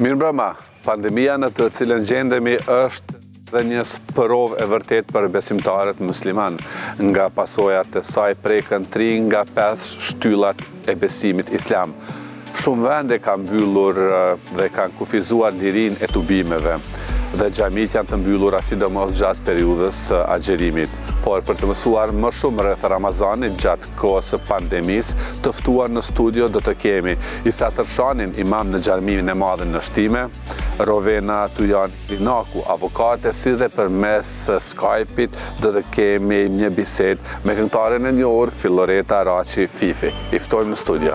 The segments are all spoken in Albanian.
Mirëmbrëma, pandemia në të cilën gjendemi është dhe një spërov e vërtet për besimtarët musliman. Nga pasojat e saj prekën 3 nga 5 shtyllat e besimit islam. Shumë vende kanë mbyllur dhe kanë kufizuar lirinë e tubimeve dhe xhamit janë të mbyllura sidomos gjatë periudhës së agjerimit. Por për të mësuar më shumë rreth Ramazanit gjatë kohës së pandemisë, të ftuar në studio do të kemi Isa Tërshanin, imam në xhaminë e madhe në Shtime, Rovena Tujan Rinaku, avokate, si dhe përmes Skype-it do të kemi një bisedë me këngëtaren e njohur Filloreta Raçi Fifi. I ftojmë në studio.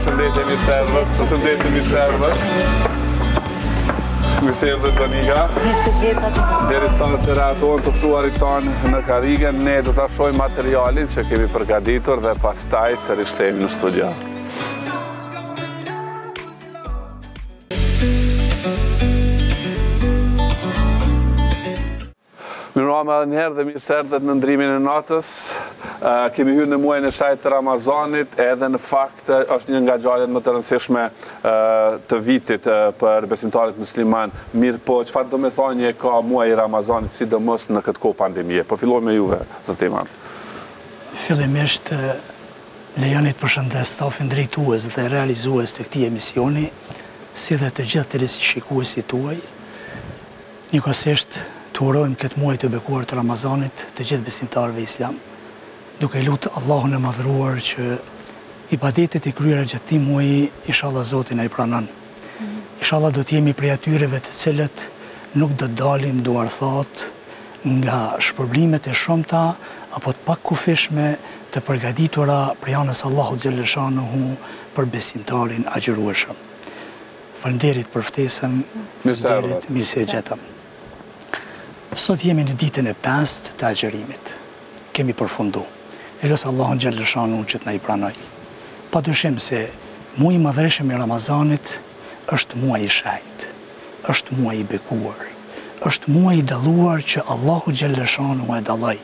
Përshëndetje mi servër. Mirë se erdhët Danika. Deri sa të reatohen të ftuarit tanë në karige, ne do ta shohim materialin që kemi përgatitur dhe pastaj sërish kthehemi në studio. Mirëmbrëma edhe njëherë dhe mirë se erdhët në ndrimin e natës. Kemi hyrë në muajin e shajt të Ramazanit, edhe në fakt është një nga ngjarjet më të rëndësishme të vitit për besimtarët musliman. Mirë po, çfarë do të thoni ka muaji i Ramazanit, sidomos në këtë kohë pandemie? Po filloj me juve, zot imam. Fillimisht lejoni të përshëndes stafin drejtues dhe realizues të këtij emisioni, si dhe të gjithë teleshikuesit tuaj. Njëkohësisht të urojmë këtë muaj të bekuar të Ramazanit të gjithë besimtarëve islam, duke lutë Allahun e madhruar që ibadetet e kryera gjatë këtij muaji, inshallah Zoti na i pranon. Inshallah do të jemi prej atyreve të cilët nuk do të dalim duarthat nga shpërblimet e shumta apo të pakufishme të përgatitura prej anës Allahut xhaleshanuhu për besimtarin agjërueshëm. Faleminderit për ftesën. Mirë se gjetëm. Sot jemi në ditën e 5 të agjerimit. Kemi përfundu. E lutja Allahun xhaleshanuhu që të na i pranoj. Padyshim se muaji i madhreshëm i Ramazanit është muaji i shajt, është muaji i bekuar, është muaji i dalluar që Allahu xhaleshanuhu e dalloi.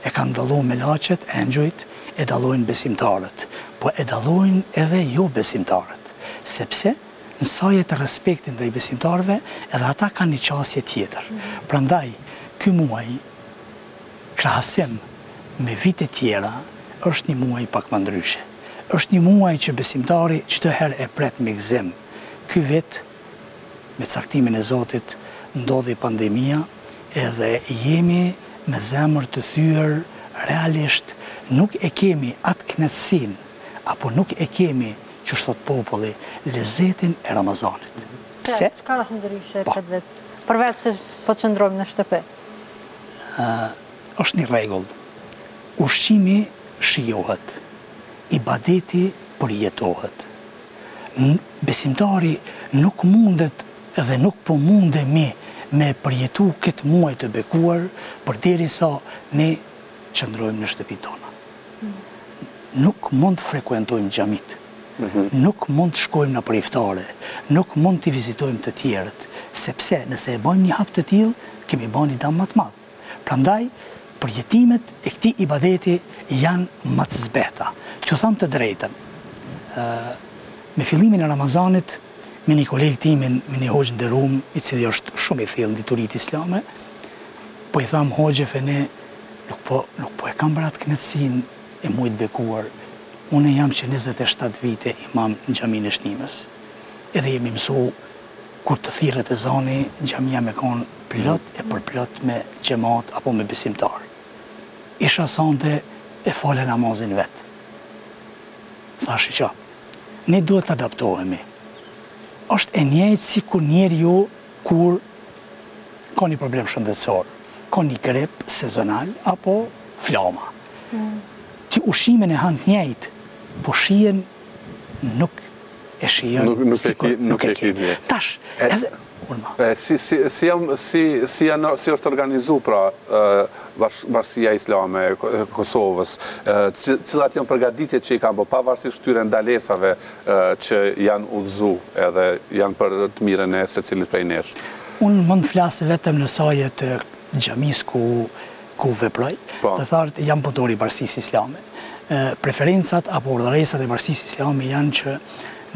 E kanë dalluar melaqet, engjujt, e dallojnë besimtarët, po e dallojnë edhe jo besimtarët, sepse në saje të respektin ndaj besimtarëve, edhe ata kanë një qasje tjetër. Prandaj, ky muaj, krahasim me vite tjera, është një muaj pak më ndryshe. Është një muaj që besimtari çdo herë e pret me gëzim. Ky vit, me caktimin e Zotit, ndodhi pandemia, edhe jemi me zemër të thyer realisht, nuk e kemi atë kënaqësinë, apo nuk e kemi, që thot populli, lezetin e Ramazanit. Pse? Çka është ndryshe këtë vit? Përveç se po qëndrojmë në shtëpi. Është një rregull. Ushqimi shijohet, ibadeti përjetohet. Besimtari nuk mundet dhe nuk po mundemi me përjetu këtë muaj të bekuar përderisa ne qëndrojmë në shtëpitë tona. Nuk mund të frekuentojmë xhamit. Nuk mund të shkojmë në për iftare, nuk mund të vizitojmë të tjerët, sepse nëse e bëjmë një hap të tillë, kemi bërë një dëm më të madh. Prandaj, përjetimet e këtij ibadeti janë më të zbeta. T'ju them të drejtën. Me fillimin e Ramazanit, me një kolegë timin, me një hoxh nderuar, i cili është shumë i thellë në dituritë islame, po i tham hoxheve ne nuk po e kam bërë atë kënaqësinë e muajit bekuar. Unë jam që 27 vite imam në xhaminë e Shtimës. Edhe jemi mësu, kur të thirret ezani, xhamia me konë plot e përplot me xhamat apo me besimtar. Isha sonte e fale namazin vet. Thashi që, ne duhet të adaptohemi. Është e njëjtë si kur njeriu kur ka një problem shëndetësor, ka një grip sezonal apo flama. Ti ushimin e han të njëjtë, po shihen nuk e shihen nuk e ke. Tash, edhe Si është organizu pra Bashkia Islame e Kosovës, cilat janë përgatitjet që i kanë bërë pavarësisht këtyre ndalesave që janë udhëzu edhe janë për të mirën e secilit prej nesh? Unë mund të flasë vetëm në saje të xhamisë ku ku veproj, të thartë jam punëtori i Bashkisë Islame. Preferencat apo urdhëresat e Bashkisë Islame janë që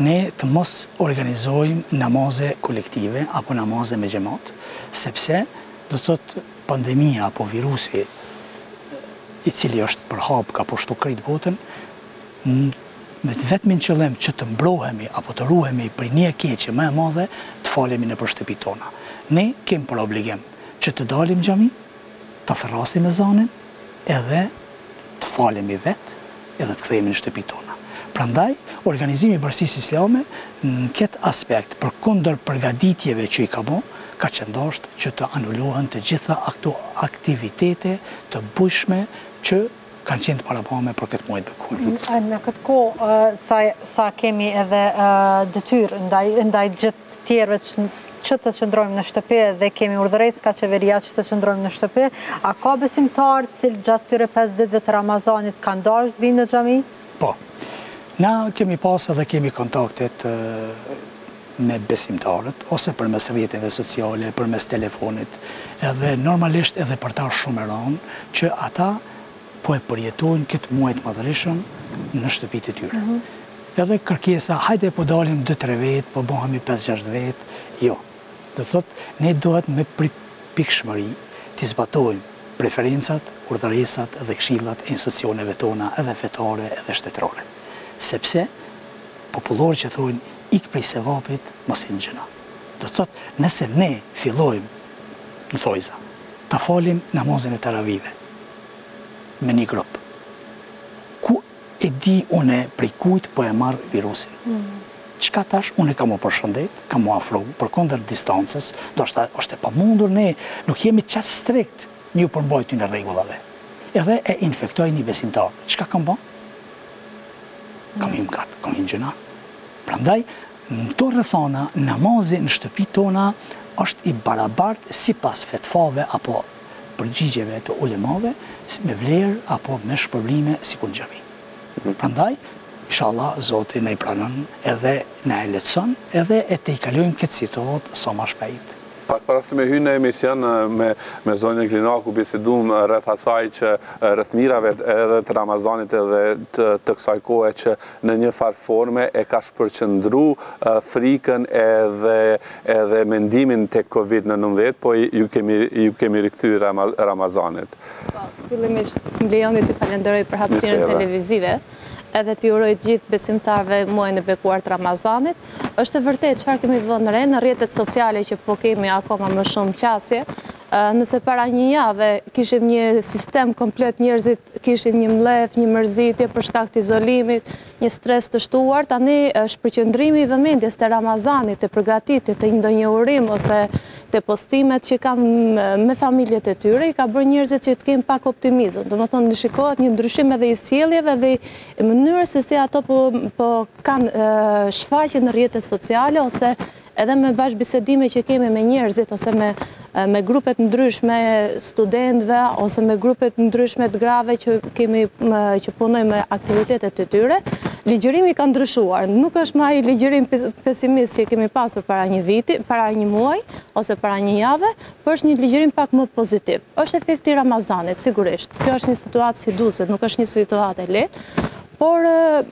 ne të mos organizojmë namaze kolektive apo namaze me xhamat, sepse do të thotë pandemia apo virusi i cili është përhap ka pushtu krejt botën, me vetmin qëllim që të mbrohemi apo të ruhemi për një keqje më e madhe, të falemi në shtëpitë tona. Ne kemi për obligim që të dalim xhami, të thrasim ezanin, edhe të falemi vetë, edhe të kthehemi në shtëpitë tona. Prandaj, organizimi i Bashkisë Islame në këtë aspekt, përkundër përgatitjeve që i ka bë, ka qëndosht që të anulohen të gjitha ato aktivitete të bujshme që kanë qenë të parapame për këtë muaj të bekur. Në këtë kohë, sa kemi edhe detyrë ndaj gjithë tjerëve që të qëndrojmë në shtëpi dhe kemi urdhëres ka qeveria që të qëndrojmë në shtëpi, a ka besimtarë cilë gjatë këtyre 5 ditëve të Ramazanit kanë dashur të vinë në xhami? Po. Na kemi pas edhe kemi kontaktet me besimtarët, ose përmes rrjeteve sociale, përmes telefonit, edhe normalisht edhe për ta shumë e rëndë që ata po e përjetojnë këtë muaj të madhërisëm në shtëpitë e tyre. Edhe kërkesa, hajde po dalim 2-3 vetë, po bëhemi 5-6 vetë, jo. Do thotë, ne duhet me pikëshmëri të zbatojmë preferencat, urdhëresat dhe këshillat e institucioneve tona, edhe fetare, edhe shtetërore. Sepse popullorë që thonë ik prej sevapit, mos i gjëna. Do thotë, nëse ne fillojmë në thojza, ta falim namazin e taravive me një grupë, ku e di une prej kujt po e marrë virusin. Qka tash, unë kam u përshëndet, kam u afru, përkundër distancës, do është e pamundur, ne nuk jemi qatë strikt një përmbajtje në rregullave. Edhe e infektoj një besimtar. Qka kam bë? Kam him katë, kam him gjëna. Prandaj, në këto rrethana, namazi në shtëpitë tona është i barabartë sipas fetvave apo përgjigjeve të ulemave me vlerë apo me shpërblime sikur në xhami. Prandaj, inshallah, Zoti na i pranon edhe na e lehtëson edhe e të i kalojmë këtë situatë sa më shpejt. Pak para se me hynë në emision me zonjën Klinaku, bisedum rreth asaj që rreth mirave edhe të Ramazanit edhe të kësaj kohe që në një farë forme e ka shpërqendru frikën edhe mendimin tek Covid-19, po ju kemi rikthyer Ramazanit. Fillimisht më lejoni të falenderoj për hapësirën televizive, edhe të uroj gjithë besimtarve muajin e bekuar të Ramazanit. Është e vërtet çfarë kemi vënë re në rrjetet sociale që po kemi akoma më shumë qasje. Nëse para një jave kishim një sistem komplet, njerëzit kishin një mlef, një mërzitje për shkak të izolimit, një stres të shtuar, tani shpërqendrimi i vëmendjes te Ramazani, te përgatitjet, te ndonjë urim ose te postimet që kanë me familjet e tyre, i ka bërë njerëzit që të kenë pak optimizëm. Domethënë shikohet një ndryshim edhe i sjelljeve dhe i mënyrës se si ato po kanë shfaqje në rrjetet sociale ose edhe me bashkëbisedime që kemi me njerëzit ose me grupet ndryshme studentëve ose me grupet ndryshme të grave që punojnë me aktivitetet e tyre, ligjërimi ka ndryshuar. Nuk është më ai ligjërim pesimist që kemi pasur para një viti, para një muaj ose para një jave, por është një ligjërim pak më pozitiv. Është efekti Ramazanit, sigurisht. Kjo është një situatë sfiduese, nuk është një situatë e lehtë. Por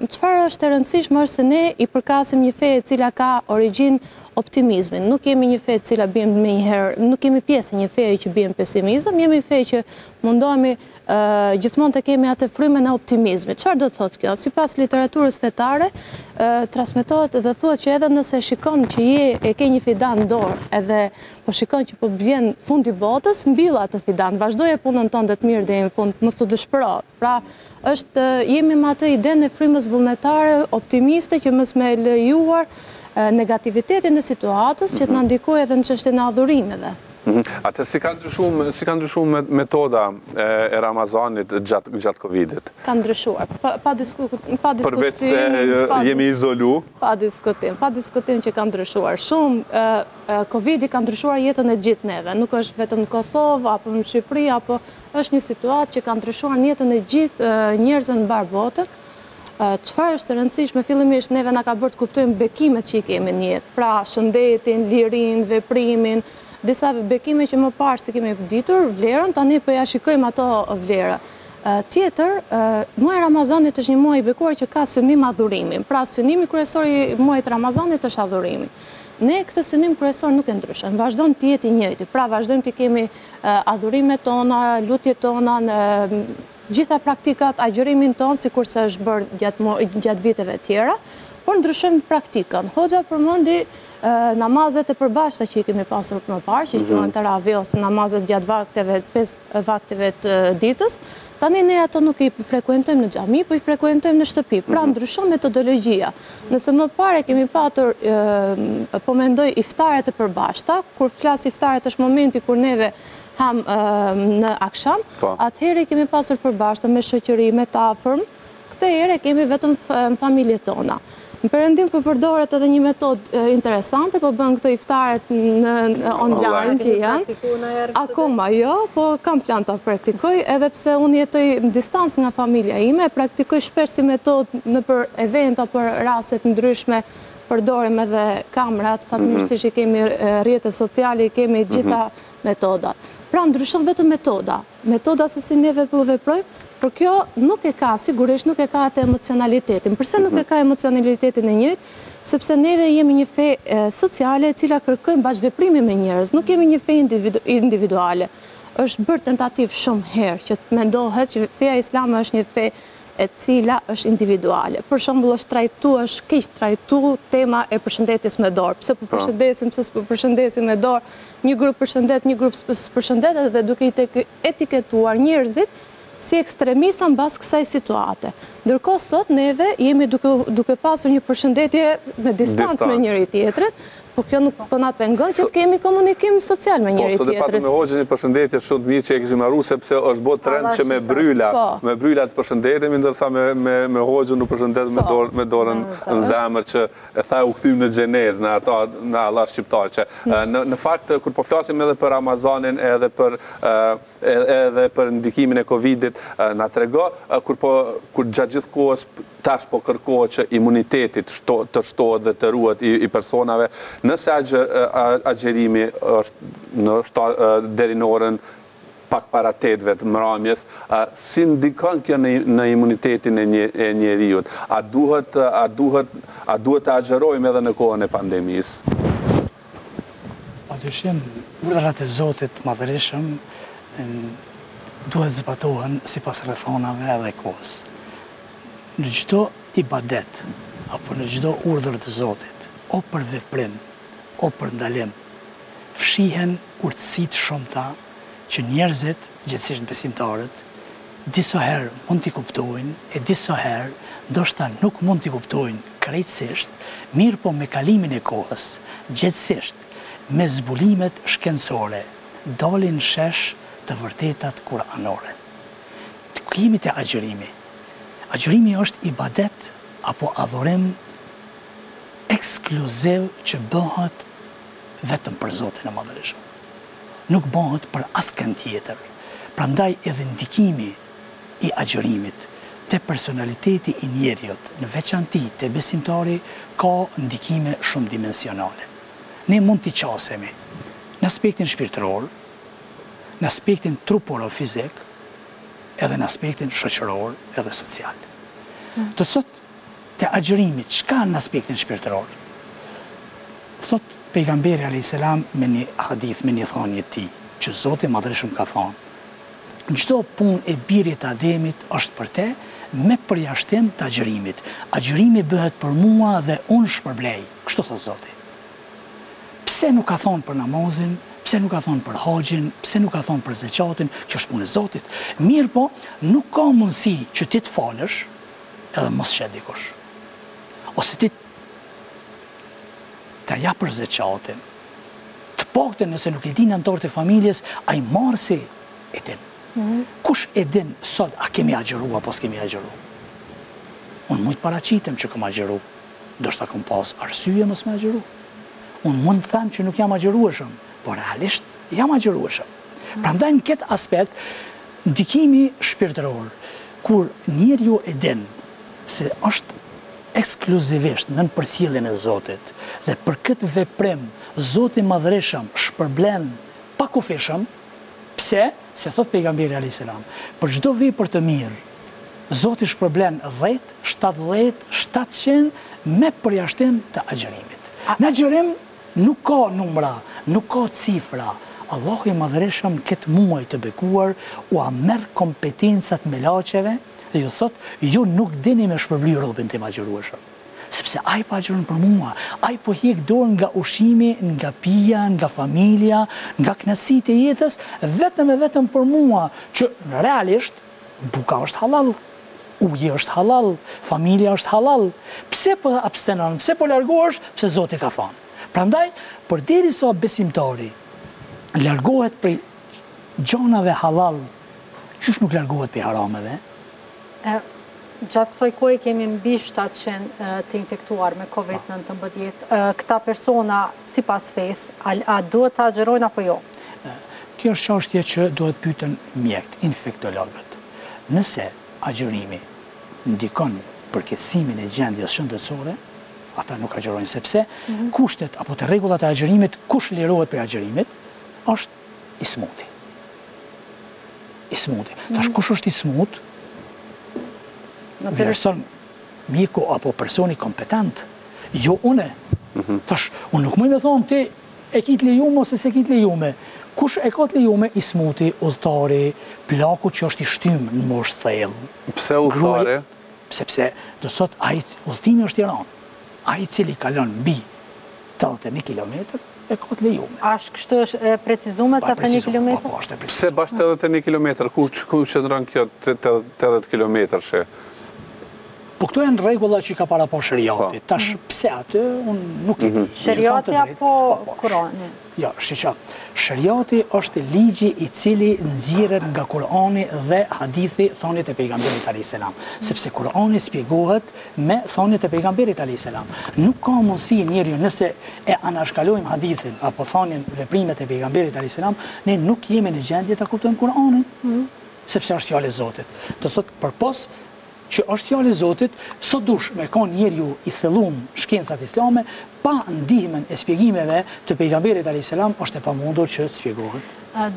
çfarë është e rëndësishme është se ne i përkasim një fe e cila ka origjinë optimizmin. Nuk jemi një fe e cila biem me një herë, nuk jemi pjesë e një fe që biem pesimizëm, jemi fe që mundohemi gjithmonë të kemi atë frymën e optimizmit. Çfarë do thotë kjo? Sipas literaturës fetare, transmetohet dhe thuhet që edhe nëse shikon që e ke një fidan në dorë, edhe po shikon që po vjen fundi botës, mbill atë fidan, vazhdoje punën tonë të mirë deri në fund, mos të dëshpëro. Pra, jemi me atë idenë e frymës vullnetare, optimiste që mos me lejuar negativitetin e situatës që të na ndikojë edhe në çështjen e adhurimeve. Atë si ka ndryshuar metoda e Ramazanit gjatë Covidit? Ka ndryshuar, pa diskutim. Përveç se jemi izolu? Pa diskutim që ka ndryshuar. Shumë, Covidi ka ndryshuar jetën e gjithë neve. Nuk është vetëm në Kosovë, apo në Shqipëri, apo është një situatë që ka ndryshuar jetën e gjithë njerëzve në mbar botën. Çfarë është e rëndësishme, fillimisht neve na ka bërë të kuptojmë bekimet që i kemi në jetë. Pra, shëndetin, lirinë, veprimin, disa bekime që më parë se kemi ditur vlerën, tani po ja shikojmë ato vlerë. Tjetër, muaji Ramazanit është një muaj i bekuar që ka synim adhurimin. Pra, synimi kryesor i muajit Ramazanit është adhurimi. Ne këtë synim kryesor nuk e ndryshojmë, vazhdojmë të jetë i njëjti. Pra, vazhdojmë të kemi adhurimet tona, lutjet tona, gjitha praktikat, agjërimin tonë, sikur se është bërë gjatë viteve tjera, por ndryshojmë praktikën. Hoxha përmendi namazet e përbashkëta që i kemi pasur më parë, që quhen taravih ose namazet gjatë vakteve, 5 vakteve të ditës. Tani ne ato nuk i frekuentojmë në xhami, po i frekuentojmë në shtëpi. Pra ndryshon metodologjia. Nëse më parë kemi patur, po mendoj, iftaret e përbashkëta, kur flas iftaret është momenti kur neve ham në akşam, atëherë kemi pasur përbashkëta me shoqëri, me të afërm. Këtë herë kemi vetëm në familjet tona. Në Perëndim po përdoret edhe një metodë interesante, po bën këto iftaret në online që janë. Akoma jo, po kam plan ta praktikoj, edhe pse unë jetoj në distancë nga familja ime, praktikoj shpesh si metodë në për eventa, për raste të ndryshme, përdorim edhe kamerat, fatmirësisht i kemi rrjetet sociale, i kemi gjitha metodat. Pra ndryshon vetëm metoda se si neve po veprojmë. Por kjo nuk e ka, sigurisht nuk e ka atë emocionalitetin. Përse nuk e ka emocionalitetin e njëjtë? Sepse neve jemi një fe sociale e cila kërkojmë bashkëveprime me njerëz, nuk jemi një fe individuale. Është bërë tentativ shumë herë që të mendohet që feja islame është një fe e cila është individuale. Për shembull është keq trajtu tema e përshëndetjes me dorë. Pse po përshëndesim, pse s'po përshëndesim me dorë, një grup përshëndet, një grup s'përshëndet, dhe duke i etiketuar njerëzit si ekstremista mbas kësaj situate. Ndërkohë sot neve jemi duke pasur një përshëndetje me distancë me njëri tjetrit, por kjo nuk po na pengon që të kemi komunikim social me njëri tjetrit. Po, sot e patëm me hoxhën një përshëndetje shumë të mirë që e kishim harruar sepse është bërë trend që me bryla të përshëndetemi, ndërsa me hoxhën u përshëndet me dorën në zemër që e tha u kthym në xhenez në ato në Allah shqiptar që në fakt kur po flasim edhe për Ramazanin edhe për ndikimin e Covidit na tregon kur gjatë gjithë kohës tash po kërkohet që imuniteti të shtohet dhe të ruhet i personave. Nëse agjerimi është deri në orën pak para 8-ve të mramjes, si ndikon kjo në imunitetin e njeriut? A duhet të agjerojmë edhe në kohën e pandemisë? Padyshim, urdhrat e Zotit madhërisëm duhet zbatohen sipas rrethonave edhe kohës. Në çdo ibadet apo në çdo urdhër të Zotit, o për veprim, o për ndalim, fshihen urtësitë shumëta që njerëzit, gjithsesi besimtarët, disa herë mund t'i kuptojnë e disa herë ndoshta nuk mund t'i kuptojnë krejtësisht, mirë po me kalimin e kohës, gjithsesi me zbulimet shkencore, dalin shesh të vërtetat kuranore. Të kujimi të agjërimi. Agjërimi është ibadet apo adhurim ekskluziv që bëhet vetëm për Zotin e Madhërisëm. Nuk bëhet për askën tjetër. Prandaj edhe ndikimi i agjërimit te personaliteti i njeriut, në veçanti te besimtari, ka ndikime shumë dimensionale. Ne mund t'i qasemi në aspektin shpirtëror, në aspektin trupor o fizik, edhe në aspektin shoqëror edhe social. Të thot të agjërimi, çka në aspektin shpirtëror? Thot pejgamberi a.s. me një hadith, me një thonjë ti, që Zoti Madhërisëm ka thonë, në çdo punë e birit të Ademit është për te, me përjashtim të agjërimit. Agjërimi bëhet për mua dhe unë shpërblej. Kështu thot Zoti. Pse nuk ka thonë për namazin, pse nuk ka thonë për haxhin, pse nuk ka thonë për zeqatin, që është punë e Zotit. Mirë po, nuk ka mundësi që ti të falësh edhe mos shet dikush. Ose ti të japësh zeqatin. Të paktën nëse nuk e din anëtarët e familjes, ai marrësi e din. Kush e din sot a kemi agjëru apo s'kemi agjëru? Unë mund të paraqitem që kam agjëru, ndoshta kam pas arsye mos me agjëru. Unë mund të them që nuk jam agjërueshëm, por realisht jam agjërueshëm. Prandaj në këtë aspekt, ndikimi shpirtëror, kur njeriu e din se është ekskluzivisht nën përcjelljen e Zotit dhe për këtë veprim Zoti Madhreshëm shpërblen pa kufishëm, pse? Se thot pejgamberi alayhis salam, për çdo vepër të mirë, Zoti shpërblen 10, 70, 700 me përjashtim të agjërimit. Në agjërim nuk ka numra, nuk ka cifra. Allahu I Madhreshëm këtë muaj të bekuar u merr kompetencat me laçeve dhe ju thot, ju nuk dini me shpërbly robën tim agjërueshëm. Sepse ai po agjëron për mua, ai po hiq dorë nga ushqimi, nga pija, nga familja, nga kënaqësitë e jetës, vetëm e vetëm për mua, që realisht buka është halal, uji është halal, familja është halal. Pse po abstenon, pse po largohesh? Pse Zoti ka thënë. Prandaj, përderisa besimtari largohet prej gjanave halal, qysh nuk largohet prej harameve? Gjatë kësaj kohe kemi mbi 700 të infektuar me COVID-19. Këta persona, sipas fesë, a duhet të agjërojnë apo jo? Kjo është çështje që duhet pyeten mjekët, infektologët. Nëse agjërimi ndikon përkeqësimin e gjendjes shëndetësore, ata nuk agjërojnë, sepse kushtet apo të rregullat e agjërimit, kush lirohet për agjërimit, është ismuti. Ismuti. Tash kush është ismut? Vlerëson mjeku apo personi kompetent, jo une. Tash, unë nuk mëj me thonë ti e ki të lejume ose se ki të lejume. Kush e ka të lejume? Ismuti, udhëtari, plaku që është I shtym në moshë thellë. Pse udhëtari? Sepse do thot udhëtimi është I ranë. Ai cili kalon mbi 81 kilometër e ka të lejume. Kështu është precizuar 81 kilometër? Po, është e Pse bash 81 kilometër? Ku qëndron kjo 80 kilometër she? Po këto janë rregulla që ka para po shariati. Tash pse atë unë nuk e di. Shariati apo Kurani? Jo, shariati është ligji I cili nxirret nga Kurani dhe hadithi thonjit e pejgamberit alayhis salam. Sepse Kurani shpjegohet me thonjit e pejgamberit alayhis salam. Nuk ka mundësi njeriu nëse e anashkalojmë hadithin apo thonjen veprimet e pejgamberit alayhis salam, ne nuk jemi në gjendje ta kuptojmë Kur'anin. Sepse është fjalë e Zotit. Do thotë përpos që është fjalë e Zotit, sot dush me ka njeriu I thellum shkencat islame, pa ndihmën e shpjegimeve të pejgamberit alayhis salam, është e pamundur që të shpjegohet.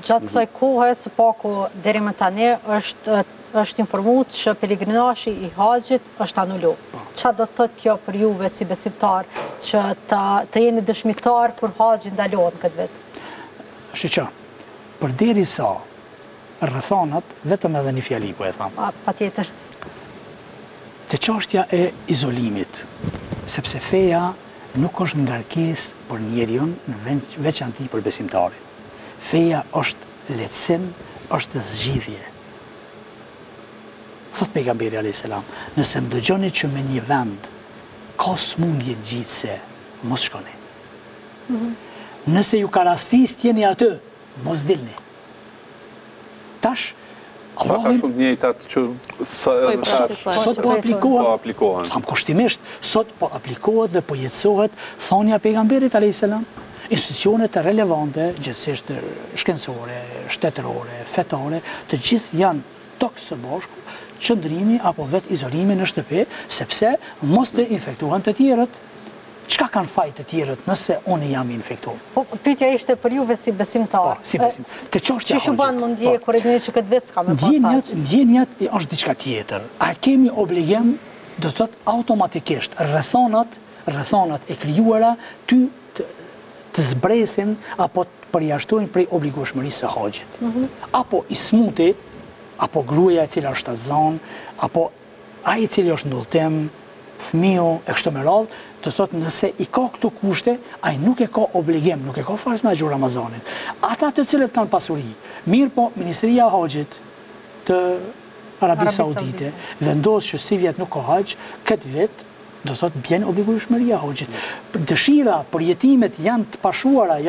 Gjatë kësaj kohe, së paku deri më tani është informuar që pelegrinazhi I haxhit është anulu. Çfarë do të thotë kjo për juve si besimtar që të jeni dëshmitar kur haxhi ndalohet këtë vit? Përderisa rrethonat, vetëm edhe një fjali po e tham. Patjetër. Te çështja e izolimit, sepse feja nuk është ngarkesë për njeriu në veçanti për besimtarin. Feja është lehtësim, është zgjidhje. Thot pejgamberi alayhis salam, nëse më dëgjoni që me një vend ka smundje ngjitse, mos shkoni. Nëse ju ka rastis t'jeni aty, mos dilni. Tash Ka shumë njëjtat që sot po aplikohen. Tham kushtimisht, sot po aplikohet dhe po jetësohet thonja pejgamberit alayhis salam. Institucionet e relevante, gjithsesi shkencore, shtetërore, fetare, të gjithë janë tokë së bashku, qëndrimi apo vetë izolimi në shtëpi, sepse mos të infektohen të tjerët. Çka kanë fajt të tjerët nëse unë jam I infektuar? Po, pyetja ishte për juve si besimtar. Si besimtar. Të çështja Çish u ban mundje kur e dini që këtë vit s'ka më pas. Ndjenjat është diçka tjetër. A kemi obligim, do të thotë automatikisht rrethonat e krijuara ty të zbresin apo të përjashtojnë prej obligueshmërisë së haxhit. Apo ismuti, apo gruaja e cila është azan, apo ai I cili është në udhëtim, fëmiu e kështu me radhë, do thotë nëse I ka këto kushte, ai nuk e ka obligim, nuk e ka farz me agjë Ramazanin. Ata të cilët kanë pasuri, mirë po Ministria e Haxhit të Arabisë Saudite vendos që si vjet nuk ka haxh, këtë vit do thotë bjen obligueshmëria e haxhit. Dëshira, përjetimet janë të pashuara,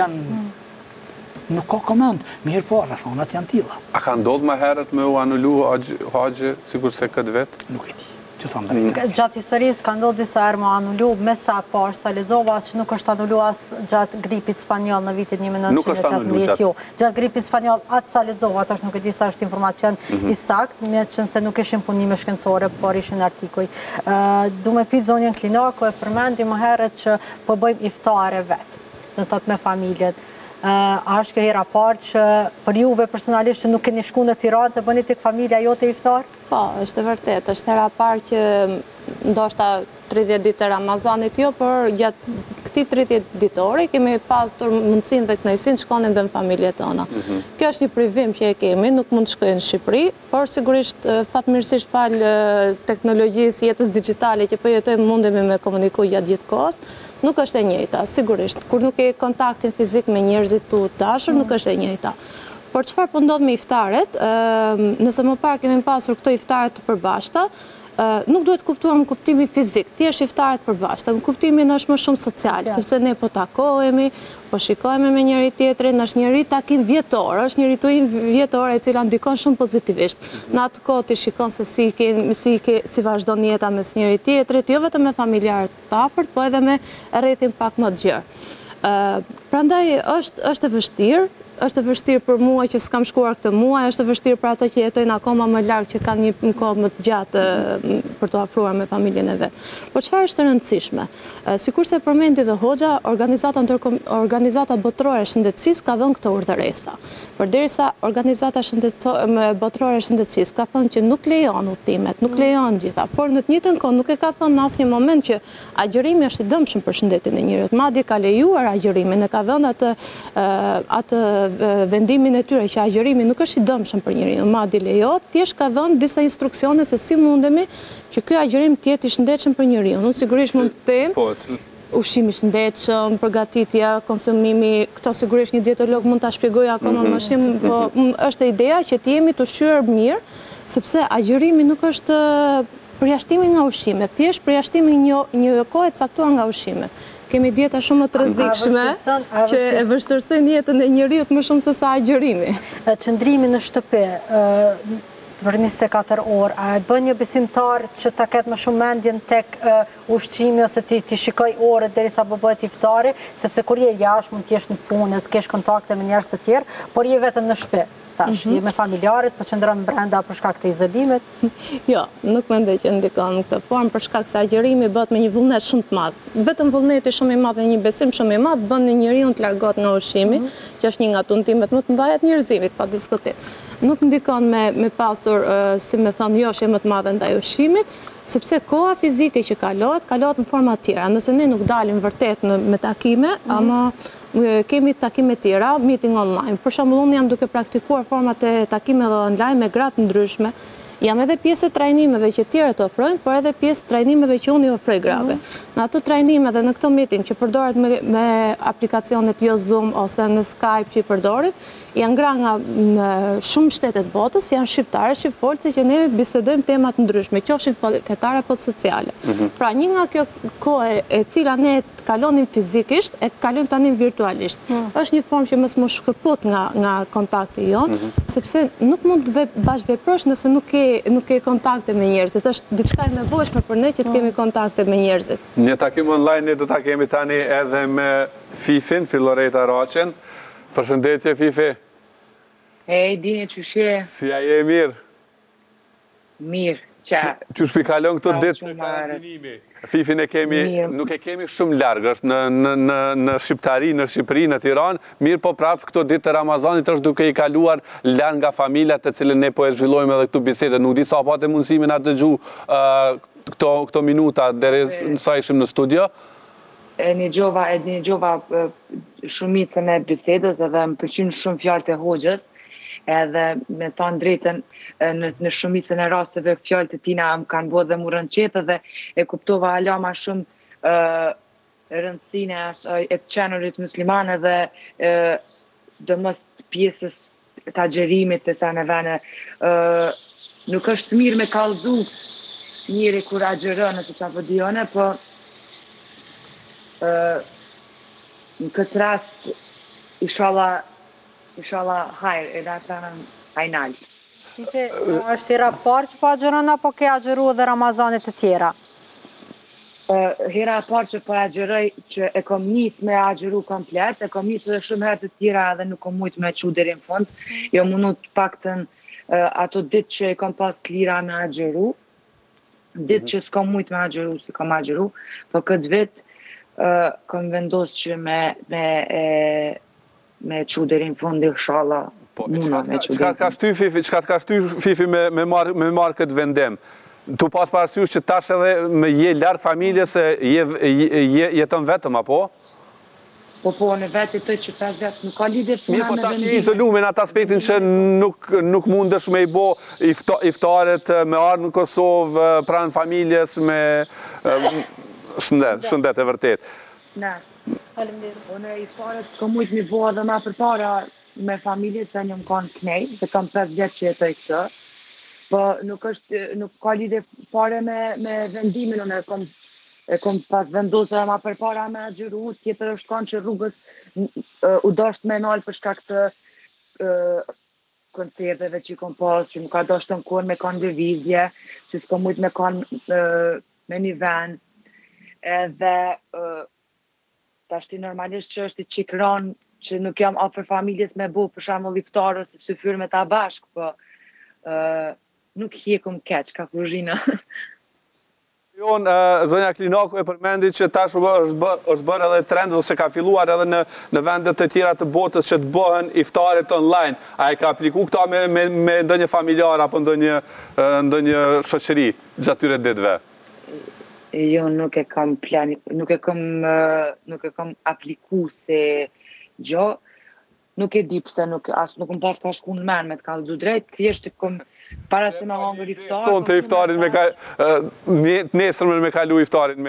nuk ka koment, mirë po rrethonat janë tilla. A ka ndodhur më herët me u anulu haxhi sigurisht se këtë vit? Nuk e di. të thëmë drejtë. Gjatë historisë ka ndodhur disa herë më anullu me sa pash, sa lexova që nuk është anullu as gjatë gripit spanjoll në vitin 1918. Jo, gjatë gripit spanjoll atë sa lexova, tash nuk e di sa është informacion i saktë, me qenë se nuk ishin punime shkencore, por ishin artikuj. Du me pyet zonjën Klinako, e përmendi më herët që po bëjmë iftare vetë, do të thotë me familjet. A është kjo hera parë që për juve personalisht që nuk keni shku në Tiranë të bëni tek familja jote iftar? Po, është vërtet, është hera parë që ndoshta 30 ditë e Ramazanit jo, por gjatë këtij 30 ditore kemi pasur mundësinë dhe kënaqësinë të shkonim dhe në familjet tona. Kjo është një privim që e kemi, nuk mund të shkojmë në Shqipëri, por sigurisht fatmirësisht fal teknologjisë, jetës digjitale që po jetojmë mundemi me komuniku gjatë gjithë kohës, nuk është e njëjta, sigurisht. Kur nuk e kontaktin fizik me njerëzit tu të dashur, nuk është e njëjta. Por çfarë po ndodh me iftaret, nëse më parë kemi pasur këto iftare të përbashkëta, nuk duhet kuptuar në kuptimin fizik, thjesht iftaret përbashkëta, në kuptimin është më shumë social, sepse ne po takohemi, po shikojmë me njëri tjetrin, është një takim vjetor, është një rituim vjetor e cila ndikon shumë pozitivisht. Në atë kohë ti shikon se si vazhdon jeta mes njëri tjetrit, jo vetëm me familjarët të afërt, po edhe me rrethin pak më të gjerë. Prandaj është e vështirë. Është e vështirë për mua që s'kam shkuar këtë muaj, është e vështirë për ata që jetojnë akoma më larg, që kanë një kohë më të gjatë për të afruar me familjen e vet. Por çfarë është e rëndësishme? Sikurse e përmendi dhe Hoxha, organizata botërore e shëndetësisë ka dhënë këto urdhëresa. Përderisa organizata botërore e shëndetësisë ka thënë që nuk lejon udhëtimet, nuk lejon gjitha, por në të njëjtën kohë nuk e ka thënë në asnjë moment që agjërimi është i dëmshëm për shëndetin e njeriut. Madje ka lejuar agjërimin, e ka dhënë atë vendimin e tyre që agjërimi nuk është i dëmshëm për njeriu, madje lejohet, thjesht ka dhënë disa instruksione se si mundemi që ky agjërim të jetë i shëndetshëm për njeriu. Unë sigurisht mund të them ushqimi i shëndetshëm, përgatitja, konsumimi, këto sigurisht një dietolog mund ta shpjegojë akoma më shumë, po është ideja që të jemi të ushqyer mirë, sepse agjërimi nuk është përjashtimi nga ushqimet, thjesht përjashtimi një kohe të caktuar nga ushqimet. Kemi dieta shumë të rrezikshme që e vështirësojnë jetën e njeriut më shumë se sa agjërimi. Qëndrimi në shtëpi për 24 orë, a e bën një besimtar që ta ketë më shumë mendjen tek ushqimi ose ti shikoj orët derisa po bëhet iftari, sepse kur je jashtë mund të jesh në punë, të kesh kontakte me njerëz të tjerë, por je vetëm në shtëpi. Tash, je me familjarët, po qëndron brenda për shkak të izolimit? Jo, nuk mendoj që ndikon në këtë formë, për shkak se agjërimi bëhet me një vullnet shumë të madh. Vetëm vullneti shumë i madh dhe një besim shumë i madh bën njeriu të largohet nga ushqimi, që është një nga tundimet më të mëdha të njerëzimit, pa diskutim. Nuk ndikon me pasur, si me thonë, joshje më të madhe ndaj ushqimit, sepse koha fizike që kalohet në forma të tjera. Nëse ne nuk dalim vërtet me takime, ama kemi takime tjera, meeting online. Për shembull, unë jam duke praktikuar format e takimeve online me gratë ndryshme. Jam edhe pjesë e trajnimeve që tjerët ofrojnë, por edhe pjesë trajnimeve që unë i ofroj grave. Në ato trajnime dhe në këto meeting që përdoret me aplikacionet jo Zoom ose në Skype që i përdorim, janë gra nga shumë shtetet botës, janë shqiptare, shqipfolce që ne bisedojmë temat ndryshme, qofshin fetare apo sociale. Pra një nga kjo kohë e cila ne kalonim fizikisht, e kalojmë tani virtualisht. Është një formë që mos më shkëput nga kontakti jonë, sepse nuk mund të bashkëveprosh nëse nuk ke kontakte me njerëzit. Është diçka e nevojshme për ne që të kemi kontakte me njerëzit. Një takim online ne do ta kemi tani edhe me Fifin, Filoreta Raqen. Përshëndetje, Fifi. Dini qëshje? Si a je mirë? Mirë, qa. Që shpikalon këto ditë të karantinimi? Fifin nuk e kemi shumë largë, është në Shqiptari, në Shqipëri, në Tiranë, mirë po prapë këto ditë të Ramazanit është duke i kaluar largë nga familja të cilën ne po e zhvillojmë edhe këtu bisede. Nuk di sa patë mundësimin atë dëgju këto minuta deri sa ishim në studio. E një gjova shumicën e bisedës edhe më pëlqyn shumë fjalët e Hoxhës, edhe me thonë drejtën në shumicën e rasteve fjalët e tina më kanë bërë dhe mu rënqetë dhe e kuptova hala ma shumë rëndësinë e të qenurit muslimane dhe sidomos pjesës të agjerimit të sa në vene. Nuk është mirë me kallëzu njëri kur agjerën nëse që apo dione, po në këtë rast, inshallah hajrë, edhe ata në hajnalë. Është hera parë që po agjeron apo ke agjeru edhe Ramazanit të tjera? Hera e parë që po agjeroj që e kom nis me agjeru komplet, e kom nis edhe shumë herë të tjera edhe nuk kom mujt me çu deri në fund. Jo mundu të paktën ato ditë që e kom pas klira me agjeru, ditë që s'kom mujt me agjeru, si kom agjeru, po këtë vit kom vendos që me çu deri në fund inshallah. Çka ka shty Fifi me marrë këtë vendim? Tu pas parasysh që tash edhe me je larg familjes se jeton vetëm apo? Po, në vetë jetoj që 5 vjet nuk ka lidhje puna me vendimin. Po tash je vendimin. izoluar në atë aspektin që nuk mundesh me i bë iftaret me ardhmë në Kosovë pranë familjes me shëndet e vërtet. Shëndet. Faleminderit. Unë iftaret s'kam mujt mi bë edhe më përpara me familje se një më kanë knej, se kam 5 vjet që jetoj këtë. Po nuk ka lidhje fare me vendimin, unë e kom pas vendosur ma përpara me agjeru, tjetër është kanë që rrugës u dosht me nalë për shkak të koncerteve që i kom pas, që më ka dosht të nkonë me kanë lëvizje, që s'kom mujt me kanë me një vend. Edhe tashti normalisht që është i qikron që nuk jam afër familjes me bu për shembull iftarës ose syfyr me ta bashk, po nuk hjekum keq, ka kuzhina. Zonja Klinaku e përmendi që tash është bërë edhe trend ose ka filluar edhe në vendet të tjera të botës që të bëhen iftaret online. A e ka apliku këta me ndonjë familjar apo ndonjë shoqëri gjatë tyre ditëve? Jo, nuk e kam apliku se gjo. Nuk e di pse, nuk më pas ka shku në men me të kallëzu drejt, thjesht para se me hangër iftar. Son të iftarin nesërmën me kalu iftarin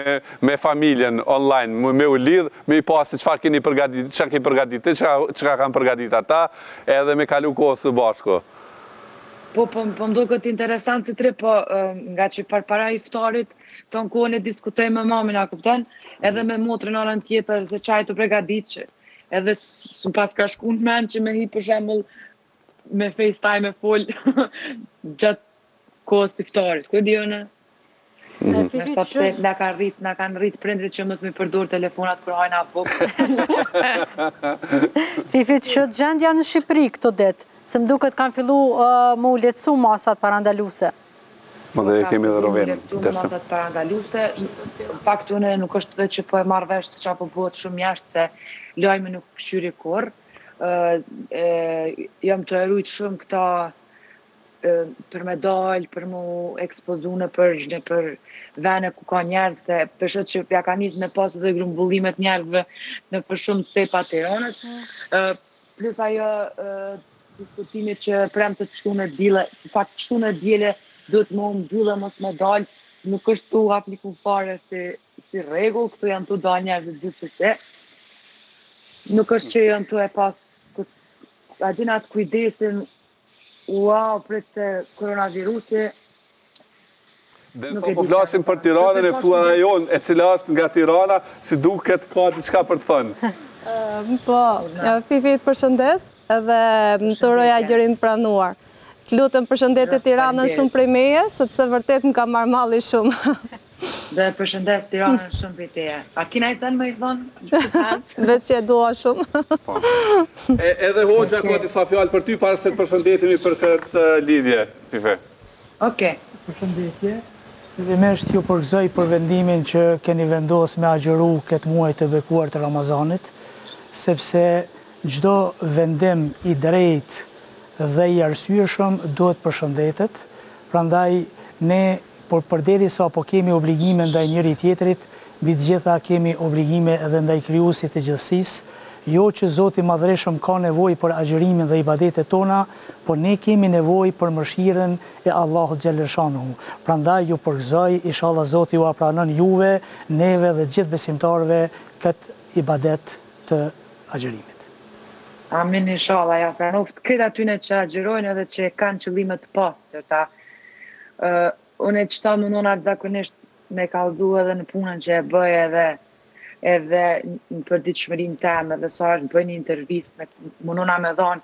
me familjen online, me u lidh, me i pasë çfarë keni përgatitur, çka kanë përgatitur ata, edhe me kalu kohë së bashku. Po më do këtë interesant si tre, po nga që para iftarit, të në kohën e diskutoj me mamin, a kupton, edhe me motrën anën tjetër, se qaj të përgatit që, edhe s'm pas ka shku në men që me hi për shembull me FaceTime e fol gjatë kohës iftarit. Ku di unë? Nështë pse na kanë rrit prindrit që mos me përdor telefonat kur hajna bukë. Fifi, që gjendja në Shqipëri këto ditë? Se më duket kanë fillu më u letësu masat parandaluse. Më dhe kemi dhe rovenë. Masat parandaluse. Fakt unë nuk është dhe që po e marrë vesh të qa po bëhet shumë jashtë se lajme nuk këshyri kur. Jam të erujt shumë këta për me dalë, për mu ekspozu në për vene ku ka njerëz, se përshët që ja ka njës me pasë dhe grumbullimet njerëzve në për shumë cepa Tiranës. Plus ajo diskutimit që premte të shtu në dile, fakt të shtu në djele duhet më mbyllë mos me dalë, nuk është tu apliku fare si regull, këtu janë tu dalë njerëzit gjithsesi. Nuk është që janë tu e pas adinat kujdesin, wow, prit se koronavirusi. Dhe nëso po flasim për Tiranën, eftuar e jonë, e cila është nga Tirana, si duket ka diçka për të thënë. Po, Fifi të përshëndes edhe të roja gjërin pranuar. Të lutëm përshëndetit Tiranën shumë prej meje, sepse vërtet më ka marrë malli shumë. Dhe përshëndet Tiranën shumë prej teje. A kina i sen më i thonë? Veç që e dua shumë. Edhe Hoxha ka disa fjallë për ty, para se të përshëndetimi për këtë lidhje, Fifi. Oke. Përshëndetje. Fillimisht ju përgëzoj për vendimin që keni vendos me agjeru këtë muaj të bekuar të Ramazanit, sepse çdo vendim i drejt dhe i arsyeshëm duhet përshëndetet. Prandaj ne përderisa po kemi obligime ndaj njëri tjetrit, mbi të gjitha kemi obligime edhe ndaj krijuesit të gjithësisë. Jo që Zoti i Madhreshëm ka nevojë për agjërimin dhe ibadetet tona, por ne kemi nevojë për mëshirën e Allahut xhaleshanuhu. Prandaj ju përgëzoj, inshallah Zoti ju pranon juve, neve dhe gjithë besimtarëve këtë ibadet të agjërimit. Amin, inshallah, ja pranoft këtë atyne që agjerojnë edhe që kanë qëllime të pastërta. Unë e qëta mundona zakonisht me kallëzu edhe në punën që e bëj edhe në përditshmërinë teme, edhe sa është bëj një intervistë, mundona me dhonë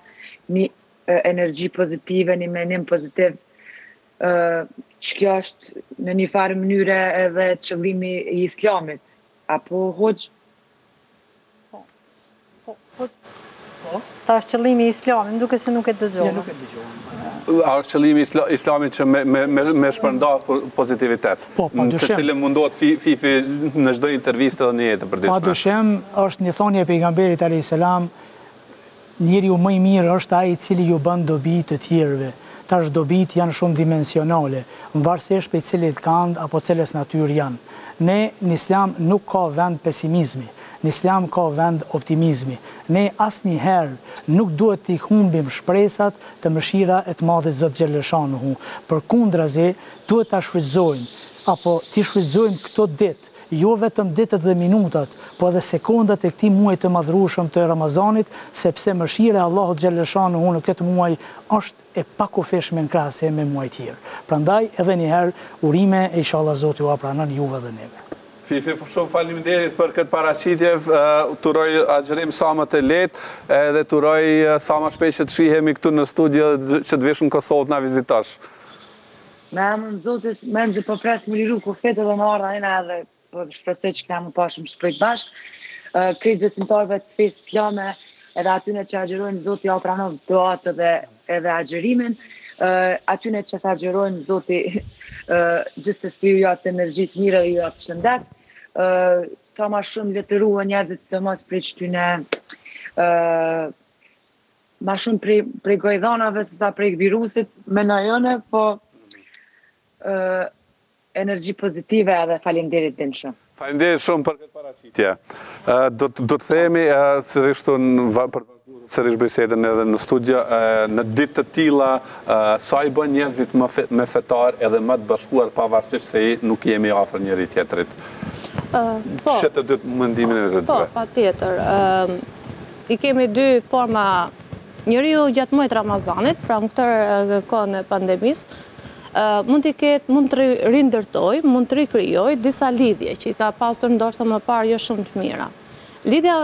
një energji pozitive, një menim pozitiv, që kjo është në një farë mënyre edhe qëllimi i islamit, apo hoqë? Ta është qëllimi i islamit, duke se nuk e dëgjohë. Nuk e dëgjohë. A është qëllimi islamit që me shpërnda pozitivitet, të cilën mundohet fifi në çdo intervistë dhe një jetë për dishme. Pa dyshem, është një thonje e pejgamberit a.s. Njeriu më i mirë është ai i cili ju bën dobi të tjerëve. Tash dobit janë shumë dimensionale, varësisht për cilit kanë apo cilës natyrë janë. Ne në islam nuk ka vend pesimizmi, në islam ka vend optimizmi. Ne asnjëherë nuk duhet t'i humbim shpresat të mëshira e të madhit Zot Xheleshanuhu. Përkundrazi, duhet ta shfrytëzojmë apo t'i shfrytëzojmë këto ditë, jo vetëm ditët dhe minutat, po edhe sekondat e këtij muaji të madhrueshëm të Ramazanit, sepse mëshira e Allahut Xheleshanuhu në këtë muaj është e pakufishme në krahasje me muaj tjerë. Prandaj edhe një herë urime e inshallah Zoti ju pranon juve dhe neve. Fifi, shumë faleminderit për këtë paraqitje, turoj agjërim sa më të lehtë, edhe turoj sa më shpejt që të shihemi këtu në studio që të vish në Kosovë të na vizitosh. Me emrin e Zotit, menxë po pres më liru ku fetë dhe në ardha ina edhe po shpresoj që kemë pashëm shpejt bashkë. Krejt besimtarëve të fesë islame, edhe atyne që agjerojnë Zoti ja pranon duat edhe agjerimin, atyne që agjerojnë Zoti gjithsesi ju atë energji të mirë dhe ju atë shëndet, sa ma shumë letërua njerëzit të mos prej qëtyne ma shumë prej gojdanave se sa prej virusit me në jone, po energji pozitive edhe faleminderit din shumë. Faleminderit shumë për këtë paraqitje. Do të themi sërish bisedën edhe në studio, në ditë të tilla, sa i bën njerëzit me fetar edhe më të bashkuar pavarësisht se nuk jemi afër njëri tjetrit. Që të dy mendimin e të dyve. Po, patjetër. I kemi dy forma. Njeriu gjatë muajit Ramazanit, pra në këtë kohën e pandemisë, mund të rindërtoj, mund të rikrijoj disa lidhje që i ka pasur ndoshta më parë jo shumë të mira. Lidhja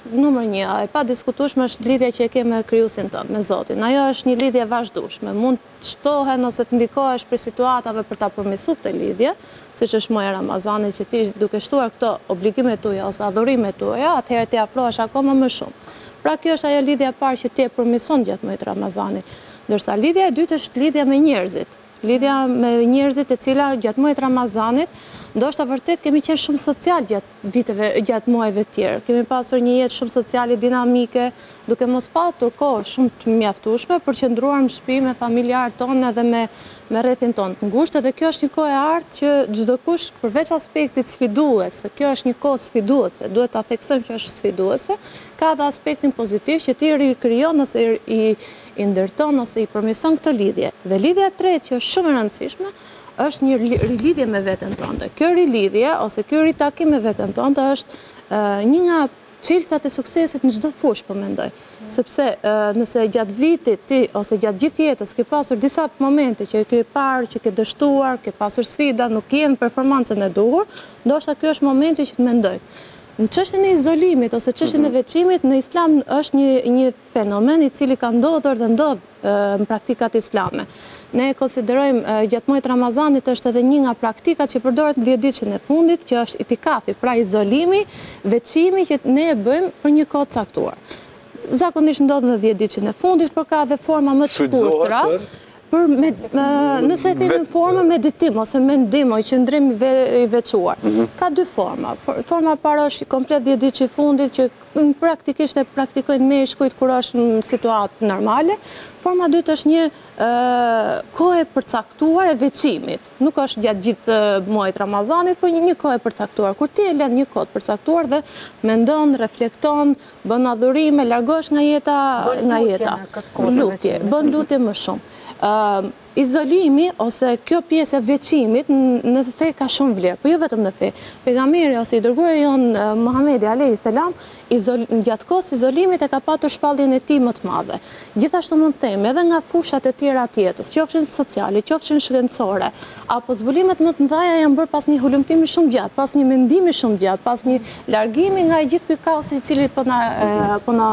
numër 1, e pa diskutueshme është lidhja që e ke me krijuesin tënd, me Zotin. Ajo është një lidhje vazhdueshme. Mund të shtohen ose të ndikohesh për situatave për ta përmirësuar këtë lidhje, siç është muaji Ramazanit, që ti duke shtuar këto obligimet tuaja ose adhurimet tuaja, atëherë ti afrohesh akoma më shumë. Pra kjo është ajo lidhja e parë që ti e përmirëson gjatë muajit Ramazanit. Ndërsa lidhja e dytë është lidhja me njerëzit. Lidhja me njerëzit e cila gjatë muajit Ramazanit, ndoshta vërtet kemi qenë shumë social gjatë muajve të tjerë. Kemi pasur një jetë shumë sociale dinamike, duke mos patur kohë shumë të mjaftueshme për që ndruar në shtëpi me familjarët tonë edhe me rrethin tonë të ngushtë, dhe kjo është një kohë e artë që çdo kush përveç aspektit sfidues, se kjo është një kohë sfiduese, duhet ta theksojmë që është sfiduese, ka edhe aspektin pozitiv që ti rikrijon ose i ndërton ose i përmirëson këtë lidhje. Dhe lidhja e tretë që është shumë e rëndësishme është një rilidhje me veten tënde. Kjo rilidhje ose ky ritakim me veten tënde është një nga çelësat e suksesit në çdo fushë, po mendoj. Sepse nëse gjatë vitit ti ose gjatë gjithë jetës ke pasur disa momente që ke parë, që ke dështuar, ke pasur sfida, nuk je në performancën e duhur, ndoshta ky është momenti që të mendoj. Në çështjen e izolimit ose çështjen e veçimit, në Islam është një fenomen i cili ka ndodhur dhe ndodh në praktikat islame. Ne konsiderojmë gjatë muajit Ramazanit është edhe një nga praktikat që përdoret në 10 ditën e fundit, që është itikafi, pra izolimi, veçimi që ne e bëjmë për një kohë caktuar. Zakonisht ndodh në 10 ditën e fundit, por ka edhe forma më të shkurtra. Nëse e themi në formë meditim ose mendim o qëndrim i veçuar. Ka dy forma. Forma parë është komplet 10 ditë i fundit që praktikisht e praktikojnë meshkujt kur është në situatë normale. Forma dytë është një kohë e përcaktuar e veçimit. Nuk është gjatë gjithë muajit Ramazanit, por një kohë e përcaktuar. Kur ti e lën një kohë të përcaktuar dhe mendon, reflekton, bën adhurime, largohesh nga jeta. Bën lutje më shumë. Izolimi ose kjo pjesë e veçimit në fe ka shumë vlerë, po jo vetëm në fe. Pejgamberi ose i dërguari jon Muhamedi alayhis salam gjatë kohës izolimit e ka patur shpalljen e tij më të madhe. Gjithashtu mund të them edhe nga fushat e tjera të jetës, qofshin sociale, qofshin shkencore, apo zbulimet më të mëdha janë bërë pas një hulumtimi shumë gjatë, pas një mendimi shumë gjatë, pas një largimi nga gjithë ky kaos i cili po na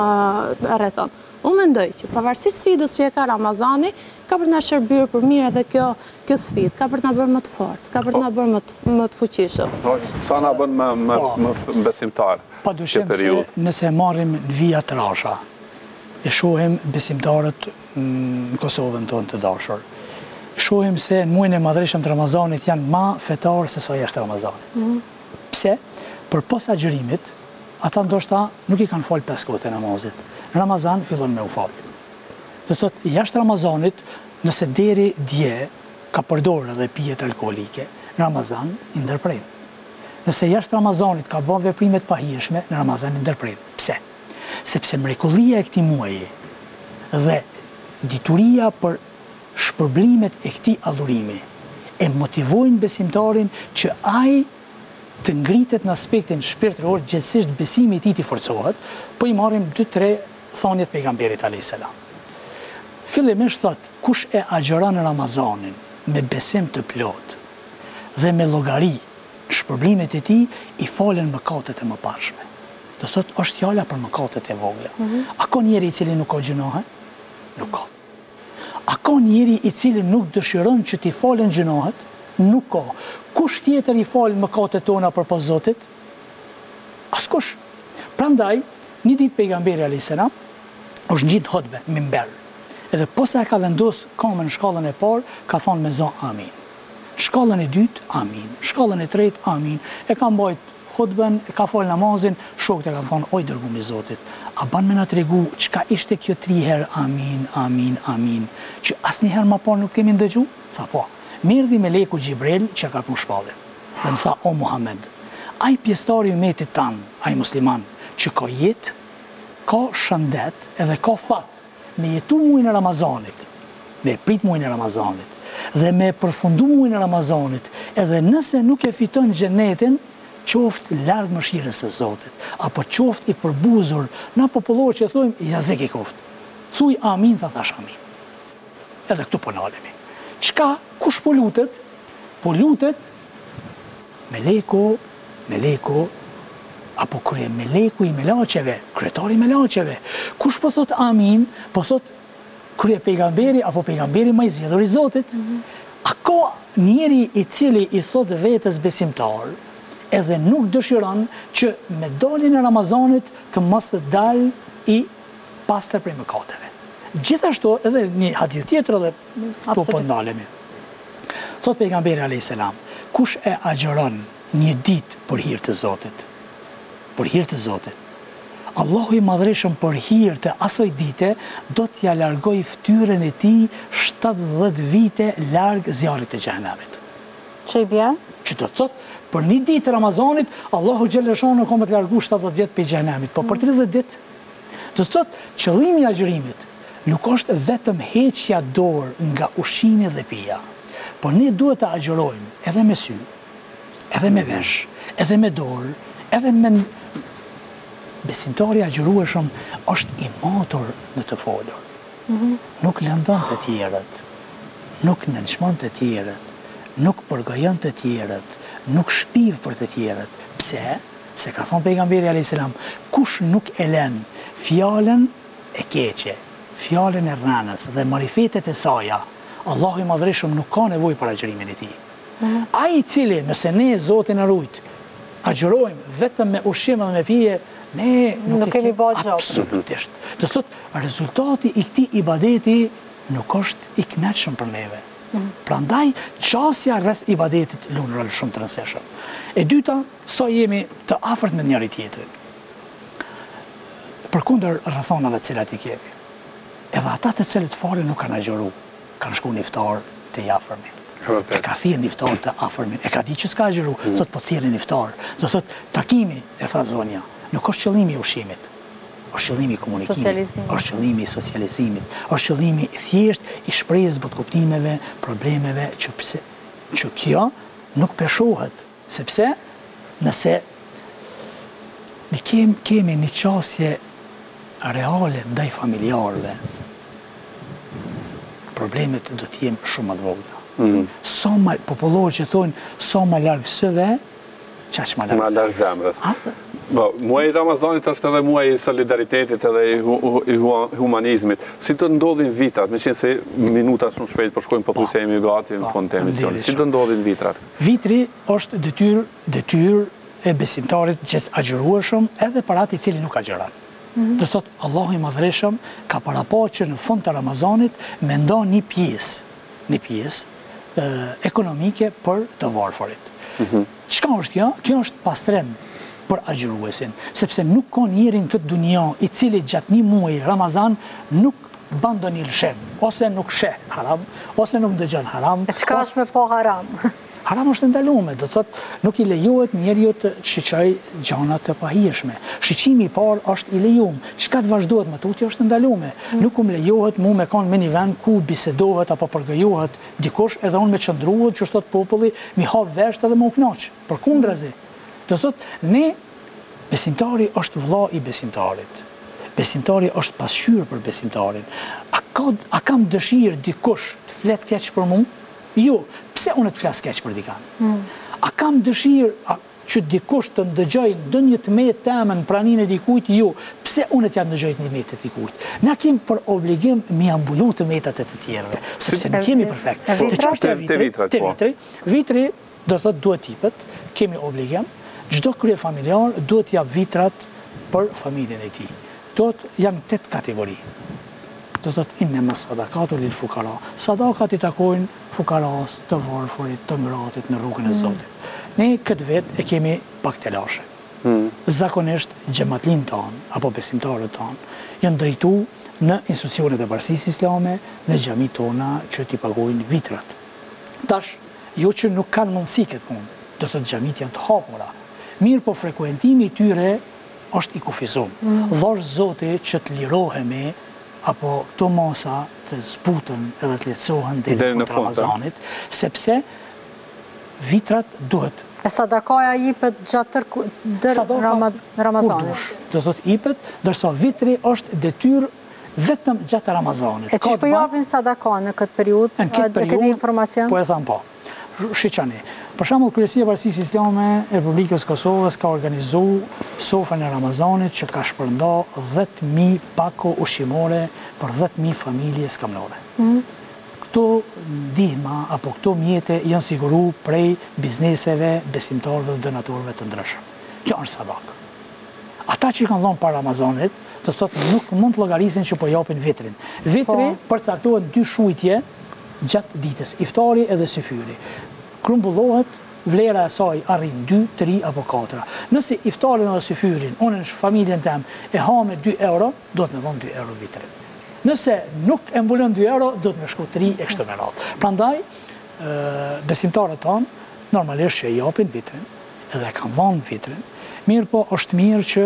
rrethon. Unë mendoj që pavarësisht sfidës që e ka Ramazani, ka për na shërbyer për mirë edhe kjo sfidë, ka për na bërë më të fortë, ka për na bërë më të fuqishëm. Sa na bën më besimtar? Padyshim se nëse marrim në vija të rasha, e shohim besimtarët në Kosovën tonë të dashur. Shohim se në muajin e madhreshëm të Ramazanit janë më fetarë se sa jashtë Ramazanit. Pse? Për pas agjërimit, ata ndoshta nuk i kanë falë 5 kohët e namazit. Në Ramazan fillon me u falë. Dhe thot, jashtë Ramazanit, nëse deri dje ka përdorë edhe pijet alkoholike, në Ramazan i ndërprejnë. Nëse jashtë Ramazanit ka bën veprimet pahishme, në Ramazan i ndërprejnë. Pse? Sepse mrekullia e këtij muaji dhe dituria për shpërblimet e këtij adhurimi e motivojnë besimtarin që ai të ngritet në aspektin shpirtëror, gjithsesi besimi i tij të forcohet, po i marrim 2-3 thonjet pejgamberit a.s. Fillimisht thot, kush e agjeron Ramazanin me besim të plot dhe me llogari, shpërblimet e tij i falen mëkatet e mëparshme. Do thot, është fjala për mëkatet e vogla. A ka njeri i cili nuk ka gjunohe? Nuk ka. A ka njeri i cili nuk dëshiron që t'i falen gjunohet? Nuk ka. Kush tjetër i falë mëkatet tona përpas Zotit? Askush. Prandaj, një ditë pejgamberi a.s. është ngjit hutbe, mimber. Edhe posa e ka vendos kamën në shkallën e parë, ka thonë me zon amin. Shkallën e dytë, amin. Shkallën e tretë, amin. E ka mbajt hutben, e ka falë namazin, shokët e ka thonë, oj dërgumi i Zotit, a ban me na tregu çka ishte kjo 3 herë amin, amin, amin, që asnjëherë më parë nuk kemi ndëgju? Tha po. Mirdi me leku Gjibril që ka punë shpallin. Dhe më tha, o Muhammed, ai pjesëtari i umetit tanë, ai musliman, që ka jetë, ka shëndet edhe ka fat me jetu muajin e Ramazanit, me prit muajin e Ramazanit, dhe me përfundu muajin e Ramazanit, edhe nëse nuk e fiton xhenetin, qoftë larg mëshirës së Zotit, apo qoftë i përbuzur, na popullor që thojmë, jazek i koftë. Thuj amin, thash amin. Edhe këtu po nalemi. Çka, kush po lutet? Po lutet Meleku, apo meleku i melaqeve, kryetari i melaqeve. Kush po thot amin, po thot krye pejgamberi, apo pejgamberi më i zgjedhur i Zotit. A ka njeri i cili i thot vetes besimtar, edhe nuk dëshiron që me daljen e Ramazanit të mos të dalë i pastër prej mëkateve. Gjithashtu edhe një hadith tjetër edhe këtu po ndalemi. Thot pejgamberi a.s. Kush e agjeron një ditë për hir të Zotit, Allahu i madhreshëm për hir të asoj dite do t'ja largoj fytyrën e tij 70 vite larg zjarrit të xhenemit. Që i bjen? Që do të thot, për një ditë Ramazanit, Allahu xhaleshonu ka më të largu 70 vjet për xhenemit, po për 30 ditë. Do të thot, qëllimi i agjërimit nuk është vetëm heqja dorë nga ushqimi dhe pija, por ne duhet të agjërojmë edhe me sy, edhe me vesh, edhe me dorë, edhe me besimtari agjërueshëm është i matur në të folur. Nuk lëndon të tjerët, nuk nënçmon të tjerët, nuk përgojon të tjerët, nuk shpiv për të tjerët. Pse? Se ka thonë pejgamberi a.s. Kush nuk e lën fjalën e keqe, fjalën e rrënës dhe marifetet e saja, Allahu i madhreshëm nuk ka nevojë për agjërimin e tij. Ai i cili, nëse ne Zotin e rujt, agjërojmë vetëm me ushqim dhe me pije, ne nuk kemi bërë gjë. Absolutisht. Do thotë, rezultati i këtij ibadeti nuk është i kënaqshëm për neve. Prandaj, qasja rreth ibadetit luan rol shumë të rëndësishëm. E dyta, sa jemi të afërt me njëri tjetrin. Përkundër rrethonave të cilat i kemi. Edhe ata të cilët fare nuk kanë agjëruar, kanë shkuar në iftar të afërmin. E ka thirrë në iftar të afërmin, e ka ditë që s'ka agjëru, thot po thirrën në iftar. Do thot takimi, e tha zonja, nuk është qëllimi i ushqimit. Është qëllimi i komunikimit, është qëllimi i socializimit, është qëllimi i thjesht i shprehjes botkuptimeve, problemeve që kjo nuk peshohet, sepse nëse ne kemi një qasje reale ndaj familjarëve, problemet do të jenë shumë të vogla. Populorët që thonë sa më larg syve, qaq ma Ma larg zemrës. Muaj i Ramazanit është edhe muaj i solidaritetit edhe i humanizmit. Si të ndodhin vitrat, me qenë se minutat shumë shpejt përshkojmë pothuajse jemi gati në fund të emisionit. Si të ndodhin vitrat? Vitri është detyrë e besimtarit që agjërueshëm edhe për atë i cili nuk agjeron. Do thotë Allahu i Madhërisëm ka parapo që në fund të Ramazanit mendon një pjesë ekonomike për të varfërit. Çka është kjo? Kjo është pastrim për agjëruesin, sepse nuk ka njeri në këtë dunja i cili gjatë një muaji Ramazan nuk ban ndonjë lëshim, ose nuk sheh haram, ose nuk dëgjon haram. E çka është me po haram? Haram është ndaluar, do thotë nuk i lejohet njeriu të shiqojë gjëra të pahijshme. Shiqimi i parë është i lejuar. Çka të vazhdohet më tutje është ndaluar. Nuk më lejohet mu me kanë me një vend ku bisedohet apo përgojohet dikush, edhe unë me çndruhet që thot populli mi hap vesh edhe më u kënaq. Përkundrazi. Do thotë ne besimtari është vëlla i besimtarit. Besimtari është pasqyrë për besimtarin. A kam dëshirë dikush të flet keq për mua? Jo, pse unë të flas keq për dikan? A kam dëshirë që dikush të ndëgjoj ndonjë tmet temën praninë e dikujt? Jo, pse unë të jam ndëgjoj një tmet të dikujt? Na kemi për obligim mi ambulu të metat e të tjerëve, sepse nuk jemi perfekt. Vitri do thotë duhet tipet, kemi obligim. Çdo krye familjar duhet jap vitrat për familjen e tij. Jam 8 kategori. Do thotë innema sadakatu lil fukara. Sadakat i takojnë fukaras, të varfërit, të ngratit në rrugën e Zotit. Ne këtë vit e kemi pak të lashe. Zakonisht xhamatlin tanë, apo besimtarët tanë, janë drejtu në institucionet e bashkisë islame, në xhamit tona që t'i pagojnë vitrat. Tash, jo që nuk kanë mundësi këtë punë, do thotë xhamit janë të hapura. Mirë po frekuentimi i tyre është i kufizuar. Dhash Zoti që të lirohemi apo këto masa të zbuten edhe të lehtësohen deri në fund Ramazanit, sepse vitrat duhet. E sadakaja jipet gjatë Ramazanit. Do thotë jipet, ndërsa vitri është detyrë vetëm gjatë Ramazanit. E ç'po japin sadaka në këtë periudhë? Në këtë periudhë, keni informacion? Po e tham po. Shiqani. Për shembull, Kryesia e Bashkisë Islame e Republikës Kosovës ka organizuar sofrën e Ramazanit që ka shpërnda 10.000 pako ushqimore për 10.000 familje skamnore. Këto ndihma apo këto mjete janë siguru prej bizneseve, besimtarëve dhe donatorëve të ndryshëm. Kjo është sadak. Ata që kanë dhënë para Ramazanit, do thotë nuk mund të llogarisin që po japin vitrin. Vitri përcaktohet 2 shujtje gjatë ditës, iftari edhe syfyri. Grumbullohet, vlera e saj arrin 2, 3 apo 4. Nëse iftarin edhe syfyrin, unë në familjen tem e ha me 2 euro, do të me dhon 2 euro vitrin. Nëse nuk e mbulon 2 euro, do të me shku 3 e kështu me radhë. Prandaj, besimtarët tanë normalisht që e japin vitrin, edhe kanë dhënë vitrin. Mirë po, është mirë që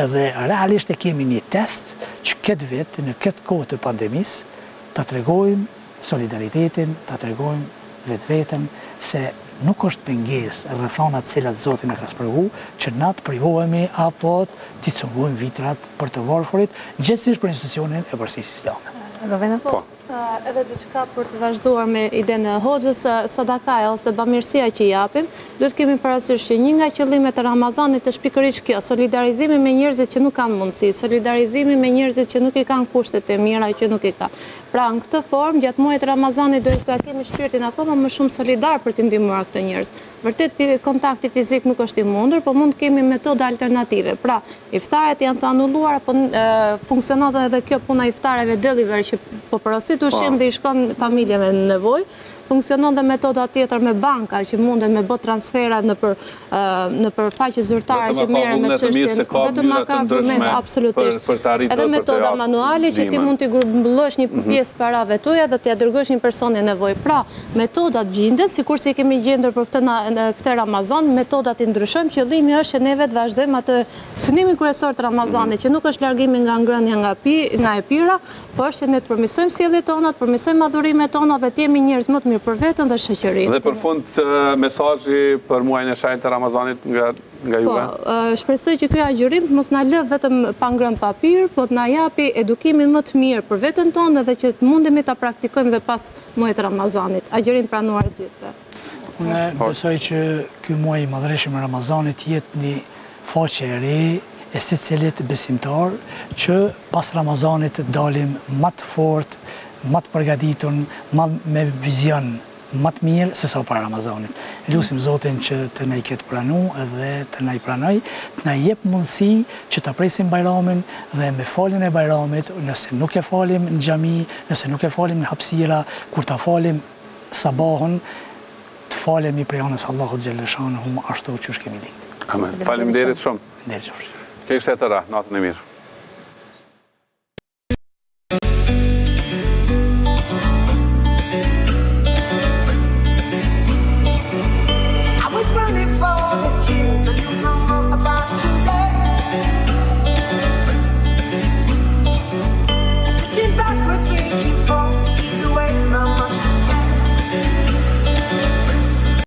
edhe realisht e kemi një test që këtë vit, në këtë kohë të pandemisë, ta tregojmë solidaritetin, ta tregojmë vetveten se nuk është pengesë rrethana të cilat Zoti na ka shpërgu që na të privohemi apo t'i cungojmë vitrat për të varfërit, gjithsesi për institucionin e bashkisë islame. Po. Edhe diçka për të vazhduar me idenë e hoxhës, sadakaja ose bamirësia që japim, duhet kemi parasysh që një nga qëllimet e Ramazanit është pikërisht kjo, solidarizimi me njerëzit që nuk kanë mundësi, solidarizimi me njerëzit që nuk i kanë kushtet e mira që nuk i kanë. Pra në këtë formë, gjatë muajit Ramazanit duhet të kemi shpirtin akoma më shumë solidar për të ndihmuar këto njerëz. Vërtet kontakti fizik nuk është i mundur, por mund kemi metoda alternative. Pra, iftaret janë të anulluar apo funksionon edhe kjo puna iftareve delivery që po porosit ushqim dhe i shkon familjeve në nevojë. Funksionon dhe metoda tjetër me banka që mundet me bë transferat në përfaqe zyrtare që merren me çështjen vetëm ka vëmend absolutisht. Edhe metoda manuale që ti mund të grumbullosh një pjesë parave tuaja dhe t'ia dërgosh një personi në nevojë. Pra, metodat gjendet, sikurse i kemi gjendur për këtë Ramazan, metodat i ndryshojmë. Qëllimi është që neve të vazhdojmë atë synimin kryesor të Ramazanit, që nuk është largimi nga ngrënia nga e pira, por është që ne të përmirësojmë sjelljet tona, të përmirësojmë adhurimet tona dhe të jemi njerëz më të mirë për veten dhe shoqërinë. Dhe për fund mesazhi për muajin e shenjtë të Ramazanit nga juve? Po, shpresoj që ky agjërim mos na lë vetëm pa ngrënë papir, po të na japi edukimin më të mirë për veten tonë dhe që mundemi ta praktikojmë dhe pas muajit të Ramazanit. Agjërim pranuar gjithëve. Unë besoj që ky muaj i madhëreshëm i Ramazanit jetë një faqe e re e secilit besimtar që pas Ramazanit dalim më të fort, më të përgatitur, me vizion më të mirë se sa para Ramazanit. Lutim Zotin që të na i ketë pranu edhe të na i pranoj, të na jep mundësi që ta presim Bajramin dhe me faljen e Bajramit, nëse nuk e falim në xhami, nëse nuk e falim në hapësira, kur ta falim sabahun, të falemi prej anës Allahut xhaleshanuhu ashtu siç kemi ditë. Amen. Faleminderit shumë. Faleminderit. Ke kështu të ra, natën e mirë.